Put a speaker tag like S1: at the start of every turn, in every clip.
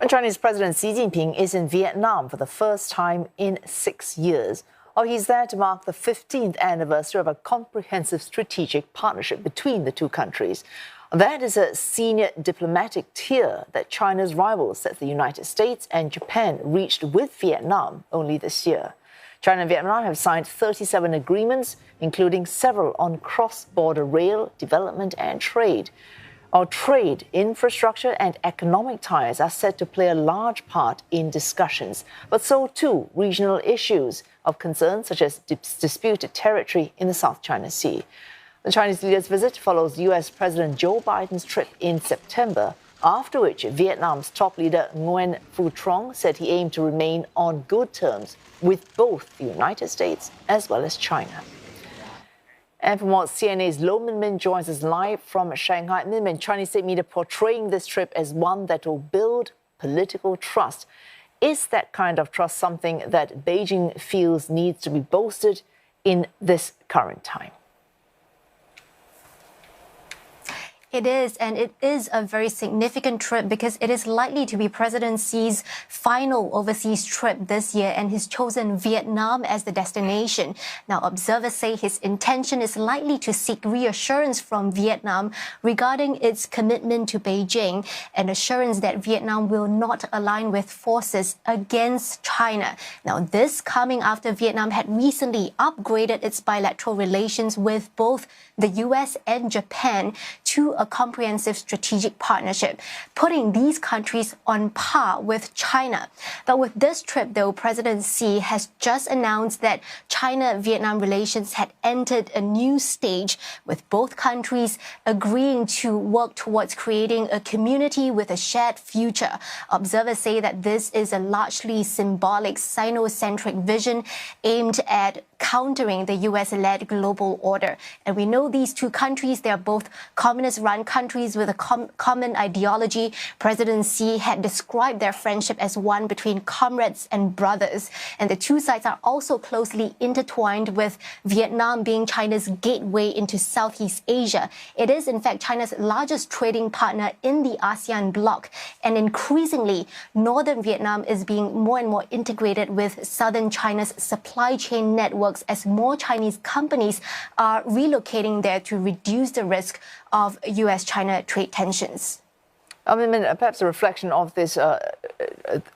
S1: Chinese President Xi Jinping is in Vietnam for the first time in 6 years. He's there to mark the 15th anniversary of a comprehensive strategic partnership between the two countries. That is a senior diplomatic tier that China's rivals, such as the United States and Japan, reached with Vietnam only this year. China and Vietnam have signed 37 agreements, including several on cross-border rail development and trade. Our trade, infrastructure and economic ties are set to play a large part in discussions, but so too regional issues of concern such as disputed territory in the South China Sea. The Chinese leader's visit follows US President Joe Biden's trip in September, after which Vietnam's top leader Nguyen Phu Trong said he aimed to remain on good terms with both the United States as well as China. And for more, CNA's Lo Min joins us live from Shanghai. Min, Chinese state media portraying this trip as one that will build political trust. Is that kind of trust something that Beijing feels needs to be boosted in this current time?
S2: It is, and it is a very significant trip because it is likely to be President Xi's final overseas trip this year, and he's chosen Vietnam as the destination. Now, observers say his intention is likely to seek reassurance from Vietnam regarding its commitment to Beijing, and assurance that Vietnam will not align with forces against China. Now, this coming after Vietnam had recently upgraded its bilateral relations with both the US and Japan to a comprehensive strategic partnership, putting these countries on par with China. But with this trip, though, President Xi has just announced that China-Vietnam relations had entered a new stage, with both countries agreeing to work towards creating a community with a shared future. Observers say that this is a largely symbolic Sino-centric vision aimed at countering the US-led global order. And we know these two countries, they are both communist-run countries with a common ideology. President Xi had described their friendship as one between comrades and brothers. And the two sides are also closely intertwined, with Vietnam being China's gateway into Southeast Asia. It is, in fact, China's largest trading partner in the ASEAN bloc. And increasingly, northern Vietnam is being more and more integrated with southern China's supply chain networks, as more Chinese companies are relocating there to reduce the risk of US-China trade tensions.
S1: Perhaps a reflection of this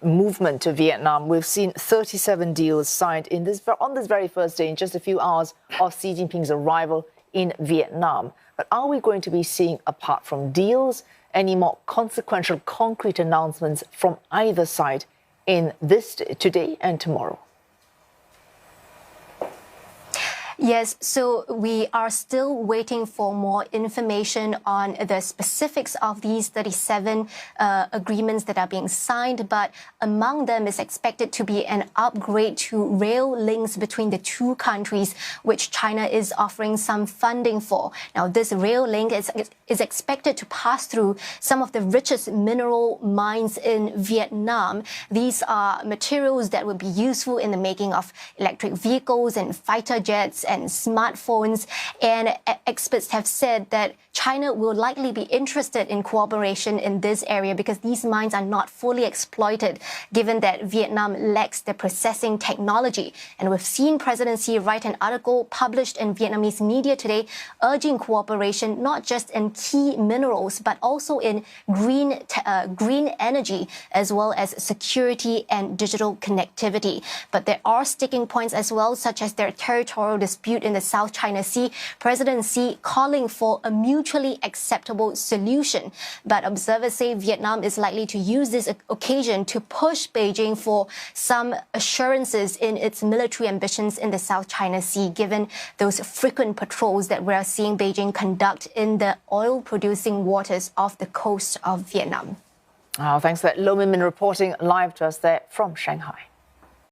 S1: movement to Vietnam. We've seen 37 deals signed on this very first day, in just a few hours of Xi Jinping's arrival in Vietnam. But are we going to be seeing, apart from deals, any more consequential, concrete announcements from either side in this today and tomorrow?
S2: Yes, so we are still waiting for more information on the specifics of these 37 agreements that are being signed, but among them is expected to be an upgrade to rail links between the two countries, which China is offering some funding for. Now, this rail link is expected to pass through some of the richest mineral mines in Vietnam. These are materials that would be useful in the making of electric vehicles and fighter jets and smartphones, and experts have said that China will likely be interested in cooperation in this area because these mines are not fully exploited, given that Vietnam lacks the processing technology. And we've seen President Xi write an article published in Vietnamese media today urging cooperation not just in key minerals, but also in green energy, as well as security and digital connectivity. But there are sticking points as well, such as their territorial dispute in the South China Sea. President Xi calling for a mutually acceptable solution. But observers say Vietnam is likely to use this occasion to push Beijing for some assurances in its military ambitions in the South China Sea, given those frequent patrols that we're seeing Beijing conduct in the oil-producing waters off the coast of Vietnam.
S1: Thanks for that. Lo Min reporting live to us there from Shanghai.